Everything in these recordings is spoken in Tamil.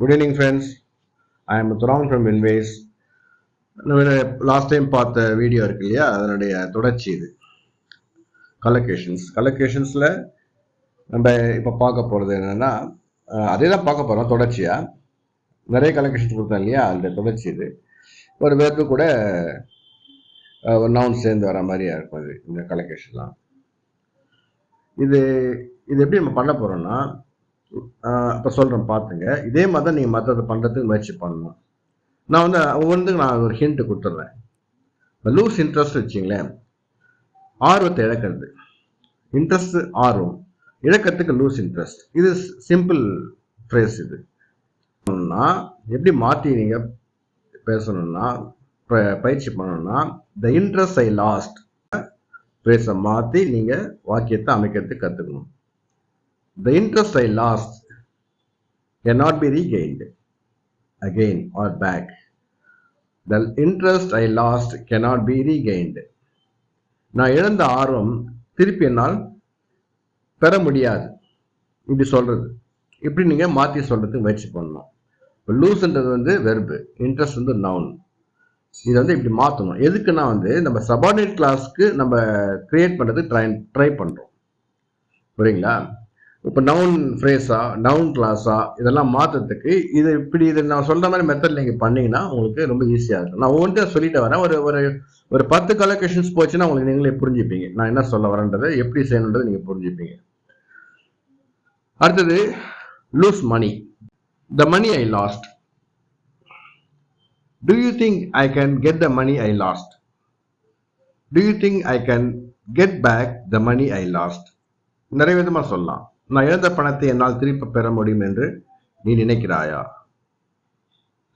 Good evening, friends. I am Turang from Winways. நம்ம லாஸ்ட் டைம் பார்த்த வீடியோ இருக்கு இல்லையா, அதனுடைய தொடர்ச்சி இது கலெக்ஷன்ஸில் நம்ம இப்போ பார்க்க போகிறது என்னென்னா, அதே தான் பார்க்க போகிறோம் தொடர்ச்சியாக. நிறைய கலெக்ஷன்ஸ் கொடுத்தோம் இல்லையா, அந்த தொடர்ச்சி இது. ஒரு வேர்க்கு கூட ஒரு நவுன் சேர்ந்து வர மாதிரியா இருக்கும் இது, இந்த கலெக்ஷன்லாம். இது எப்படி நம்ம பண்ண போகிறோம்னா, இப்போ சொல்கிறேன் பார்த்துங்க. இதே மாதிரி தான் நீங்கள் மற்றதை பண்ணுறதுக்கு முயற்சி பண்ணணும். நான் வந்து ஒவ்வொன்றுக்கு நான் ஒரு ஹிண்ட் கொடுத்துட்றேன். இப்போ லூஸ் இன்ட்ரெஸ்ட் வச்சிங்களேன், ஆர்வத்தை இழக்கிறது. இன்ட்ரெஸ்ட் ஆர்வம், இழக்கிறதுக்கு லூஸ் இன்ட்ரெஸ்ட். இது சிம்பிள் ஃப்ரேஸ். இது எப்படி மாற்றி நீங்கள் பேசணும்னா, பயிற்சி பண்ணணும்னா, த இன்ட்ரெஸ்ட் ஐ லாஸ்ட் ஃப்ரேஸை மாற்றி நீங்கள் வாக்கியத்தை அமைக்கிறதுக்கு கற்றுக்கணும். த interest I last cannot be regained again or back. The interest I lost cannot be regained. நான் இழந்த ஆர்வம் திருப்பி என்னால் பெற முடியாது. இப்படி சொல்றது, இப்படி நீங்க மாற்றி சொல்றதுக்கு முயற்சி பண்ணணும். லூஸ்ன்றது வந்து வெர்பு, இன்ட்ரெஸ்ட் வந்து நவுன். இதை வந்து இப்படி மாற்றணும். எதுக்குன்னா வந்து நம்ம சபார்டினேட் கிளாஸ்க்கு நம்ம கிரியேட் பண்ணுறது ட்ரை பண்ணுறோம். புரியுங்களா? இப்போ நவுன் ஃப்ரேஸா, நவுன் கிளாஸா, இதெல்லாம் மாற்றுறதுக்கு இதை நான் சொல்கிற மாதிரி மெத்தட் நீங்கள் பண்ணிங்கன்னா உங்களுக்கு ரொம்ப ஈஸியாக இருக்கும். நான் ஒவ்வொன்றும் சொல்லிட்டு வரேன். ஒரு 10 கலெக்ஷன்ஸ் போச்சுன்னா உங்களுக்கு நீங்களே புரிஞ்சுப்பீங்க நான் என்ன சொல்ல வரேன்றதை, எப்படி செய்யணுன்றது நீங்கள் புரிஞ்சுப்பீங்க. அடுத்தது lose money. The money I lost. Do you think I can get the money I lost? Do you think I can get back the money I lost? நிறைய விதமா சொல்லலாம். நான் இழந்த பணத்தை என்னால் திருப்பி பெற முடியும் என்று நீ நினைக்கிறாயா?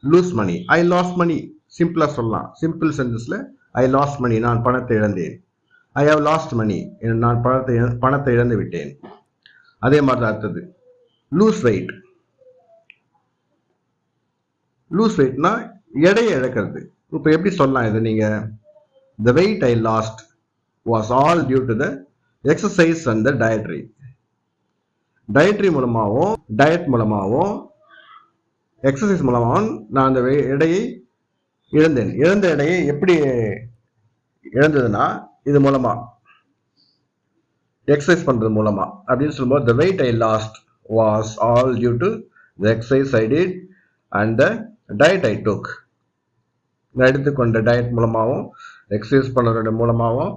லூஸ் மணி, ஐ லாஸ்ட் மணி, சிம்பிளா சொல்லலாம். சிம்பிள் சென்டென்ஸ்ல ஐ லாஸ்ட் மணி, நான் பணத்தை இழந்தேன். ஐ ஹவ் லாஸ்ட் மணி, நான் பணத்தை இழந்து விட்டேன். அதே மாதிரி அடுத்தது லூஸ் வெயிட். லூஸ் வெயிட்னா எடையை இழக்கிறது. இப்போ எப்படி சொல்லலாம் இது நீங்க? The weight I lost was all due to the exercise and the dietary. Dietary மூலமாகவும், டயட் மூலமாகவும், எக்ஸசைஸ் மூலமாகவும் நான் அந்த எடையை இழந்தேன். இழந்த எடையை எப்படி இழந்ததுன்னா, இது மூலமா, எக்ஸசைஸ் பண்றது மூலமா அப்படின்னு சொல்லும்போது, the weight I lost was all due to the exercise I did and the diet I took. நான் எடுத்துக்கொண்ட டயட் மூலமாகவும், எக்ஸசைஸ் பண்ணுறது மூலமாகவும்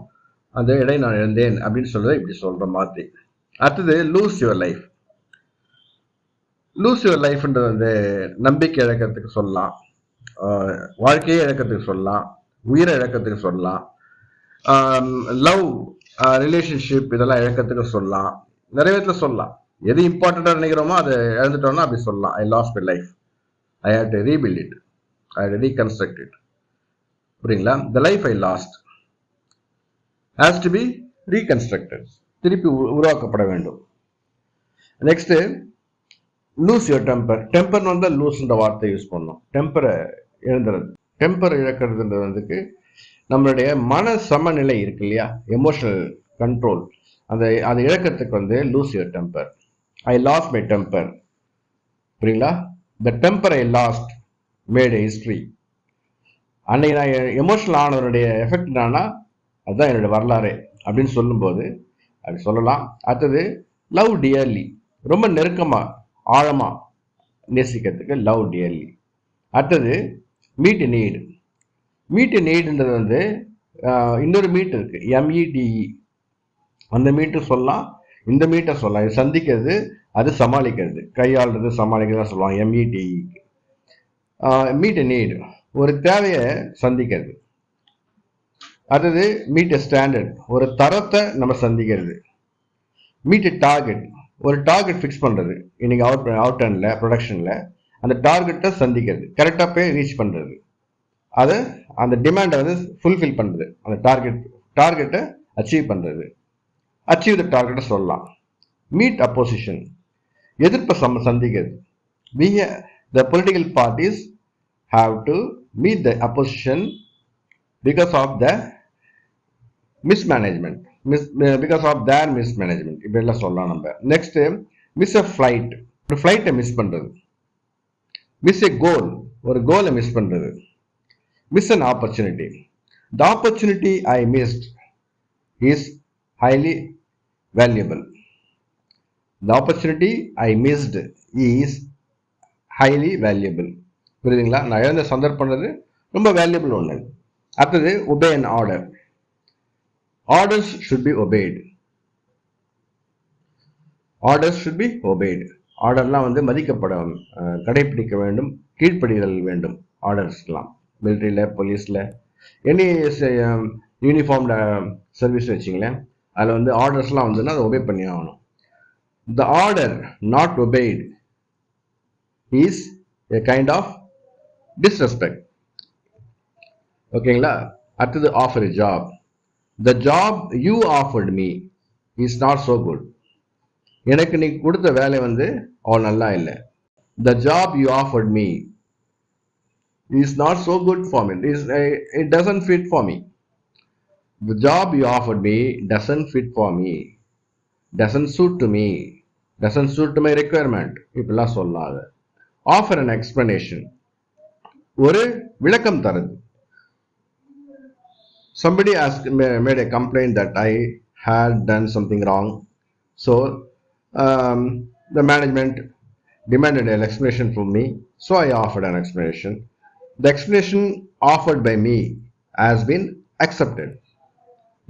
அந்த எடை நான் இழந்தேன் அப்படின்னு சொல்றதை இப்படி சொல்ற மாதிரி. அடுத்தது lose your life. Lose your லைஃப்ன்றது வந்து நம்பிக்கை இழக்கிறதுக்கு சொல்லலாம், வாழ்க்கையை இழக்கிறதுக்கு சொல்லலாம், உயிரை இழக்கிறதுக்கு சொல்லலாம், லவ் ரிலேஷன்ஷிப் இதெல்லாம் இழக்கிறதுக்கு சொல்லலாம். நிறைய விதத்தில் சொல்லலாம். எது இம்பார்ட்டண்டா நினைக்கிறோமோ அதை இழந்துட்டோம்னா அப்படி சொல்லலாம். I lost my life, I have to rebuild it, I have to reconstruct it. புரியுங்களா? The life I lost has to be reconstructed, திருப்பி உருவாக்கப்பட வேண்டும். Next lose your temper. Temper வந்து லூஸ்ன்ற வார்த்தை யூஸ் பண்ணணும். டெம்பரை இழந்துறது, டெம்பர் இழக்கிறதுன்றது வந்துக்கு நம்மளுடைய மன சமநிலை இருக்கு இல்லையா, எமோஷனல் கண்ட்ரோல், அதை இழக்கிறதுக்கு வந்து lose your temper. I lost my temper. புரியுங்களா? The temper I lost made history. அன்னைக்கு நான் எமோஷனல் ஆனவருடைய எஃபெக்ட் என்னன்னா அதுதான் என்னுடைய வரலாறு அப்படின்னு சொல்லும்போது அப்படி சொல்லலாம். அடுத்தது லவ் டியர்லி. ரொம்ப நெருக்கமா, ஆழமா நேசிக்கிறதுக்கு லவ் டியர்லி. அடுத்தது மீட் நீட். மீட் நீடுன்றது வந்து இன்னொரு மீட் இருக்கு, METE. அந்த மீட்டு சொல்லலாம், இந்த மீட்டை சொல்லலாம். இது சந்திக்கிறது, அது சமாளிக்கிறது, கையாளுறது, சமாளிக்கிறது சொல்லலாம் METE. மீட் நீட் ஒரு தேவையை சந்திக்கிறது. அடுத்தது மீட் ஸ்டாண்டர்ட், ஒரு தரத்தை நம்ம சந்திக்கிறது. மீட் டார்கெட், ஒரு டார்கெட் ஃபிக்ஸ் பண்றது. இன்னைக்கு அவுட் அண்ட்ல ப்ரொடக்ஷன்ல அந்த டார்கெட்டை சந்திக்கிறது, கரெக்டாக போய் ரீச் பண்றது, அது அந்த டிமாண்டை வந்து ஃபுல்ஃபில் பண்றது, அந்த டார்கெட்டை அச்சீவ் பண்றது. அச்சீவ் த டார்கெட்டை சொல்லலாம். மீட் அப்போசிஷன், எதிர்ப்பை சந்திக்கிறது. The political parties have to meet the opposition because of the mismanagement, because of their mismanagement. இப்படிலாம் சொல்லலாம் நம்ம. நெக்ஸ்ட் மிஸ் அ ஃப்ளைட். ஒரு ஃப்ளைட்டை மிஸ் பண்றது. மிஸ் எ கோல், ஒரு கோலை மிஸ் பண்றது. Miss an opportunity, the opportunity I missed is highly valuable. The opportunity I missed is highly valuable. புரியுதுங்களா? நான் இழந்த சந்தர்ப்பம்ன்றது ரொம்ப வேல்யூபிள் ஒன்று. அடுத்தது obey an order. Orders should be obeyed. Orders should be obeyed. ஆர்டர்லாம் வந்து மதிக்கப்பட கடைபிடிக்க வேண்டும், கீழ்ப்படிதல் வேண்டும். ஆர்டர்ஸ்லாம் மிலிட்ரியில், போலீஸில், எனி யூனிஃபார்ம்டு சர்வீஸ் வச்சிங்களேன், அதில் வந்து ஆர்டர்ஸ்லாம் வந்துன்னா அதை ஒபே பண்ணி ஆகணும். The order not obeyed is a kind of disrespect. ஓகேங்களா? அடுத்தது offer a job. The job you offered me is not so good. எனக்கு நீ கொடுத்த வேலை வந்து அவ்வளோ நல்லா இல்லை. The job you offered me is not so good for me. It doesn't fit for me. The job you offered me doesn't fit for me. Doesn't suit to me. Doesn't suit to my requirement. இப்படிலாம் சொல்லாத. Offer an explanation. ஒரு விளக்கம் தரது. Somebody made a complaint that I had done something wrong. So the management demanded an explanation from me. So I offered an explanation. The explanation offered by me has been accepted.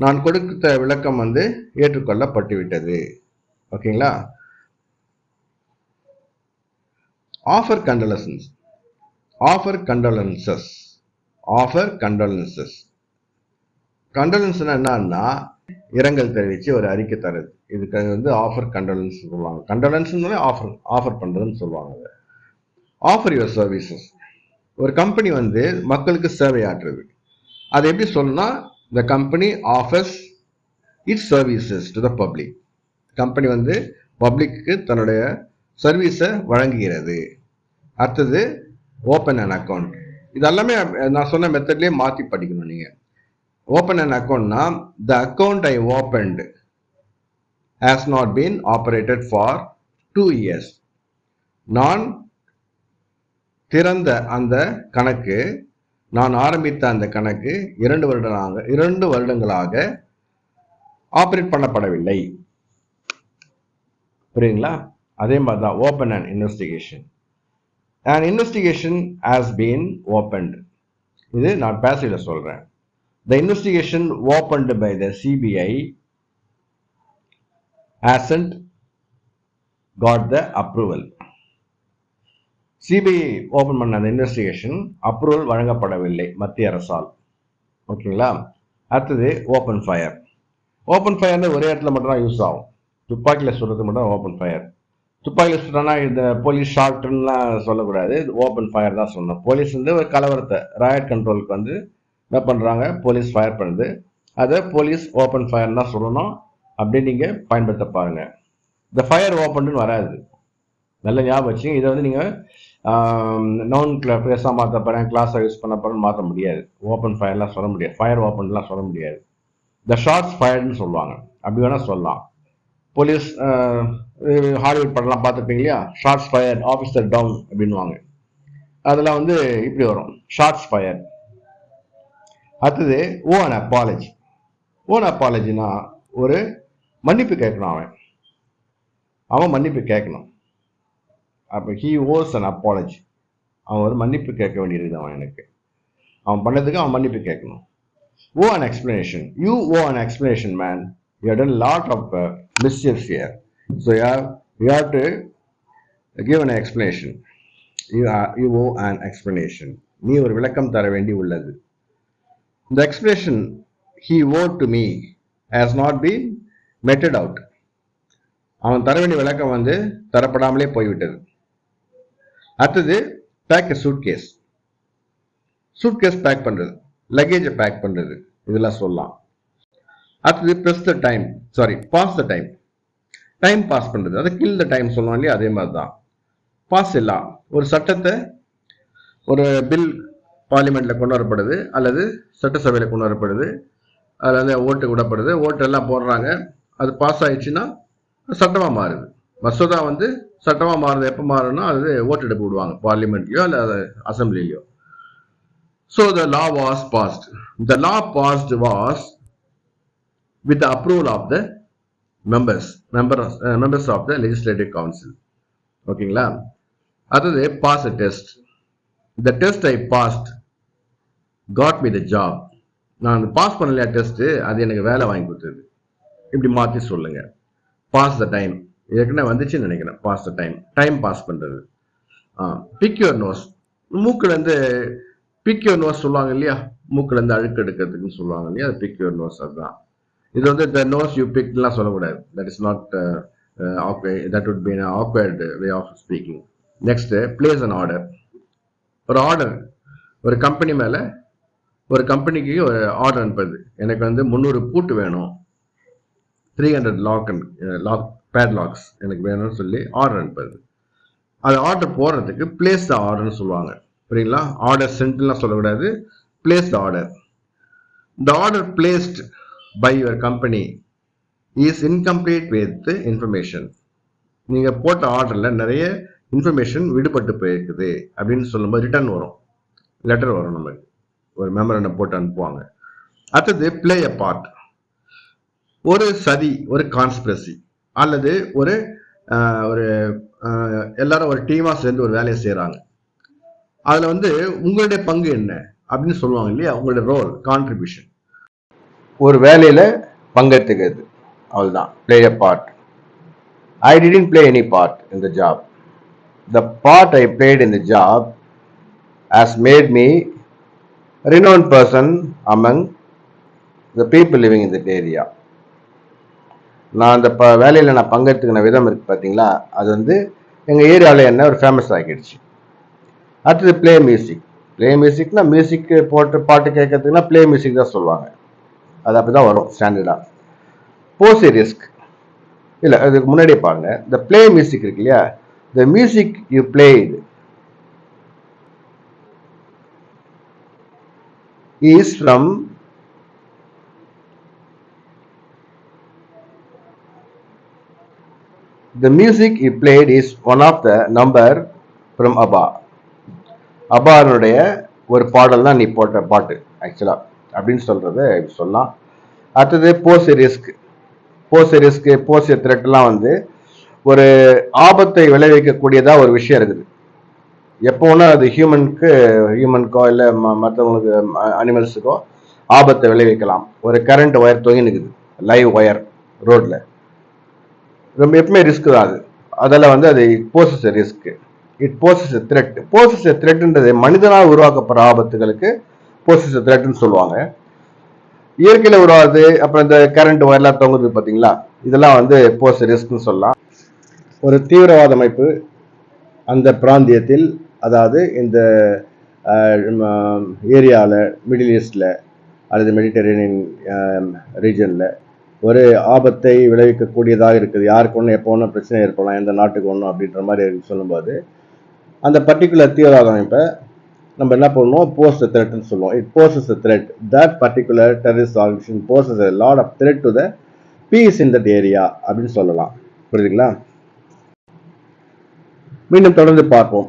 நான் கொடுத்த விளக்கம் வந்து ஏற்றுக்கொள்ளப்பட்டு விட்டது. ஓகேங்களா? Offer condolences. Offer condolences. Offer condolences. கண்டோலன்ஸ்னா என்னன்னா இரங்கல் தெரிவித்து ஒரு அறிக்கை தருது. இதுக்கு வந்து ஆஃபர் கண்டோலன்ஸ் சொல்லுவாங்க. கண்டோலன்ஸ்னாலே ஆஃபர் பண்ணுறதுன்னு சொல்லுவாங்க. Offer your services. ஒரு கம்பெனி வந்து மக்களுக்கு சேவை ஆற்றுறது. அதை எப்படி சொல்லணும்னா, the company offers it's services to the public. Company வந்து பப்ளிக்கு தன்னுடைய சர்வீஸை வழங்குகிறது. அடுத்தது ஓப்பன் அன் அக்கௌண்ட். இதெல்லாமே நான் சொன்ன மெத்தட்லேயே மாற்றி படிக்கணும் நீங்கள். ஓப்பன் அன் அக்கௌண்ட்னா, the account I opened has not been operated for 2 years. நான் திறந்த அந்த கணக்கு, நான் ஆரம்பித்த அந்த கணக்கு 2 வருடங்களாக ஆப்பரேட் பண்ணப்படவில்லை. புரியுங்களா? அதே மாதிரி தான் open and investigation. And investigation has been opened. இது நான் பேசிவ்ல சொல்றேன். The investigation opened by the CBI hasn't got the approval. CBI open பண்ண அந்த இன்வெஸ்டிகேஷன் அப்ரூவல் வழங்கப்படவில்லை மத்திய அரசால். ஓகேங்களா? அடுத்தது ஓப்பன் ஃபயர். ஓப்பன் ஃபயர்னு ஒரே இடத்துல மட்டும் தான் யூஸ் ஆகும். துப்பாக்கியில் சுடுறது மட்டும் ஓப்பன் ஃபயர். துப்பாக்கியில் சுடுறனா இந்த போலீஸ் ஷாட்லாம் சொல்லக்கூடாது, ஓப்பன் ஃபயர் தான் சொல்லணும். போலீஸ் வந்து ஒரு கலவரத்தை ராயட் கண்ட்ரோலுக்கு வந்து என்ன பண்ணுறாங்க, போலீஸ் ஃபயர் பண்ணுது, அதை போலீஸ் ஓப்பன் ஃபயர் தான் சொல்லணும். அப்படி நீங்கள் பயன்படுத்த பாருங்கள். இந்த ஃபயர் ஓப்பன்னு வராது, நல்ல ஞாபகம் வச்சுங்க. இதை வந்து நீங்கள் நவுன் ஃப்ரேஸாக மாற்ற போகிறேன், கிளாஸாக யூஸ் பண்ண போகிறேன்னு மாற்ற முடியாது. ஓப்பன் ஃபயர்லாம் சொல்ல முடியாது, ஃபயர் ஓப்பன்லாம் சொல்ல முடியாது. த ஷார்ட்ஸ் ஃபயர்டுன்னு சொல்லுவாங்க, அப்படி வேணால் சொல்லலாம். போலீஸ் ஹாலிவுட் படம்லாம் பார்த்துருப்பீங்க இல்லையா, ஷார்ட்ஸ் ஃபயர், ஆஃபீஸர் டவுன் அப்படின்வாங்க. அதெல்லாம் வந்து இப்படி வரும், ஷார்ட்ஸ் ஃபயர். அடுத்தது ஓன் அப்பாலஜி. ஓன் அப்பாலஜினா ஒரு மன்னிப்பு கேட்கணும். அவன் மன்னிப்பு கேட்கணும். அப்போ ஹீ ஓஸ் அன் அப்பாலஜி. அவன் ஒரு மன்னிப்பு கேட்க வேண்டியிருக்குது. அவன் பண்ணதுக்கு அவன் மன்னிப்பு கேட்கணும். Owe an explanation. You owe an explanation man. You have done lot of mischiefs here. So you have to give an explanation. You owe an explanation. நீ ஒரு விளக்கம் தர வேண்டி உள்ளது. The explanation he owed to me has not been meted out. அவன் தர வேண்டிய விளக்கம் வந்து தரப்படாமலே போய்விட்டது. அடுத்தது pack a suitcase. Suitcase pack பண்றது, லக்கேஜை பேக் பண்றது, இதெல்லாம் சொல்லலாம். அடுத்தது pass the time. Time pass பண்றது, அதை கில் த டைம் சொல்லுவோம் இல்லையா, அதே மாதிரி தான். பாஸ் இல்லா ஒரு சட்டத்தை, ஒரு பில் பார்லிமெண்ட்ல கொண்டு வரப்படுது அல்லது சட்டசபையில் கொண்டு வரப்படுது, அதில் வந்து ஓட்டு விடப்படுது, ஓட்டு எல்லாம் போடுறாங்க, அது பாஸ் ஆயிடுச்சுன்னா சட்டமாக மாறுது. மசோதா வந்து சட்டமா மாறுது. எப்ப மாறும்னா அது ஓட்டெடுப்பு விடுவாங்க, பார்லிமெண்ட்லயோ அல்ல அசம்பிளிலயோ. So the law was passed. The law passed was with the approval of the members of the legislative council. ஓகேங்களா? அடுத்தது pass a test. The test I passed got me the job. நான் பாஸ் பண்ணலையா டெஸ்ட், அது எனக்கு வேலை வாங்கி கொடுத்தது. இப்படி மாத்தி சொல்லுங்க. பாஸ் த டைம், ஏற்கனவே வந்துச்சுன்னு நினைக்கிறேன். Pass the time, time pass பண்றது. பிக் யுவர் நோஸ், மூக்குல இருந்து பிக் யுவர் நோஸ் சொல்லுவாங்க இல்லையா, மூக்குல இருந்து அழுக்கு எடுக்கிறதுக்குன்னு சொல்லுவாங்க இல்லையா, அது பிக் யுவர் நோஸ். அதுதான். இது வந்து த நோஸ் யூ பிக்லாம் சொல்லக்கூடாது. That is not that would be an awkward way of speaking. Next, place an order. ஒரு ஆர்டர், ஒரு கம்பெனி மேல, ஒரு கம்பெனிக்கு ஒரு ஆர்டர் அனுப்புறது. எனக்கு வந்து 300 பூட்டு வேணும், 300 லாக் பேட்லாக்ஸ் எனக்கு வேணும்னு சொல்லி ஆர்டர் அனுப்புறது. அது ஆர்டர் போடுறதுக்கு பிளேஸ் த ஆர்டர்னு சொல்லுவாங்க. புரியுங்களா? ஆர்டர் சென்ட்லாம் சொல்லக்கூடாது, place the order. The order placed by your company is incomplete with information. நீங்க போட்ட ஆர்டர்ல நிறைய இன்ஃபர்மேஷன் விடுபட்டு போயிருக்குது அப்படின்னு சொல்லும்போது ரிட்டர்ன் வரும், லெட்டர் வரும், நமக்கு ஒரு மெமரண்டம் போட்டு அனுப்புவாங்க. அடுத்தது பிளே எ பார்ட். ஒரு சதி, ஒரு கான்ஸ்பிரசி, அல்லது ஒரு ஒரு எல்லாரும் ஒரு டீமா சேர்ந்து ஒரு வேலையை செய்யறாங்க. அதுல வந்து உங்களுடைய பங்கு என்ன அப்படின்னு சொல்லுவாங்க இல்லையா, உங்களுடைய ரோல், கான்ட்ரிபியூஷன். ஒரு வேலையில பங்கெடுத்துக்கிறது, அவ்வளவுதான். Play a part. I didn't play any part in the job. The part I played in the job has made me a renowned person among the people living in that area. நான் அந்த வேலையில் நான் பங்கெடுத்துக்கின விதம் இருக்கு பார்த்தீங்களா, அது வந்து எங்கள் ஏரியாவில் என்ன ஒரு ஃபேமஸ் ஆகிடுச்சு. அடுத்தது பிளே மியூசிக். பிளே மியூசிக்னா மியூசிக் போட்டு பாட்டு கேட்கறதுக்குனா பிளே மியூசிக் தான் சொல்லுவாங்க. அது அப்படி தான் வரும் ஸ்டாண்டர்டாக. போஸ் ஏ ரிஸ்க். இல்லை, அதுக்கு முன்னாடியே பாருங்க. இந்த பிளே மியூசிக் இருக்கு இல்லையா, the music you plate is from the music he played is one of the number from ABBA. அபானுடைய ஒரு பாடல் தான் நீ போட்ட பாட்டு ஆக்சுவலா அப்படின்னு சொல்றத சொல்லலாம். அடுத்தது போஸ் ரிஸ்க். போஸ் த்ரெட்லாம் வந்து ஒரு ஆபத்தை விளைவிக்கக்கூடியதா ஒரு விஷயம் இருக்குது. எப்போனா அது ஹியூமனுக்கோ இல்லை மற்றவங்களுக்கு, அனிமல்ஸுக்கோ ஆபத்தை விளைவிக்கலாம். ஒரு கரண்ட் ஒயர் தொங்கி நிற்குது, லைவ் ஒயர் ரோட்ல, ரொம்ப எப்பவுமே ரிஸ்க் தான் அது. அதில் வந்து அது poses risk. It poses threat. Poses த்ரெட்ன்றது மனிதனால் உருவாக்கப்படுற ஆபத்துகளுக்கு போசஸ் த்ரெட்னு சொல்லுவாங்க. இயற்கையில உருவாது, அப்புறம் இந்த கரண்ட் ஒயர்லாம் தொங்குது பார்த்தீங்களா, இதெல்லாம் வந்து போஸ் ரிஸ்க்னு சொல்லலாம். ஒரு தீவிரவாத அமைப்பு அந்த பிராந்தியத்தில், அதாவது இந்த ஏரியாவில், மிடில் ஈஸ்டில் அல்லது மெடிட்டரேனியன் ரீஜனில் ஒரு ஆபத்தை விளைவிக்கக்கூடியதாக இருக்குது. யாருக்கு ஒன்று எப்போ ஒன்றும் பிரச்சனை ஏற்படலாம், எந்த நாட்டுக்கு ஒன்றும் அப்படின்ற மாதிரி சொல்லும்போது அந்த பர்டிகுலர் தீவிரவாத அமைப்பை நம்ம என்ன பண்ணுவோம், போஸ் த த்ரெட்னு சொல்லுவோம். It poses the thread. That particular terrorist organisation poses a lot of threat to the peace in that area அப்படின்னு சொல்லலாம். புரியுதுங்களா? மீண்டும் தொடர்ந்து பார்ப்போம்.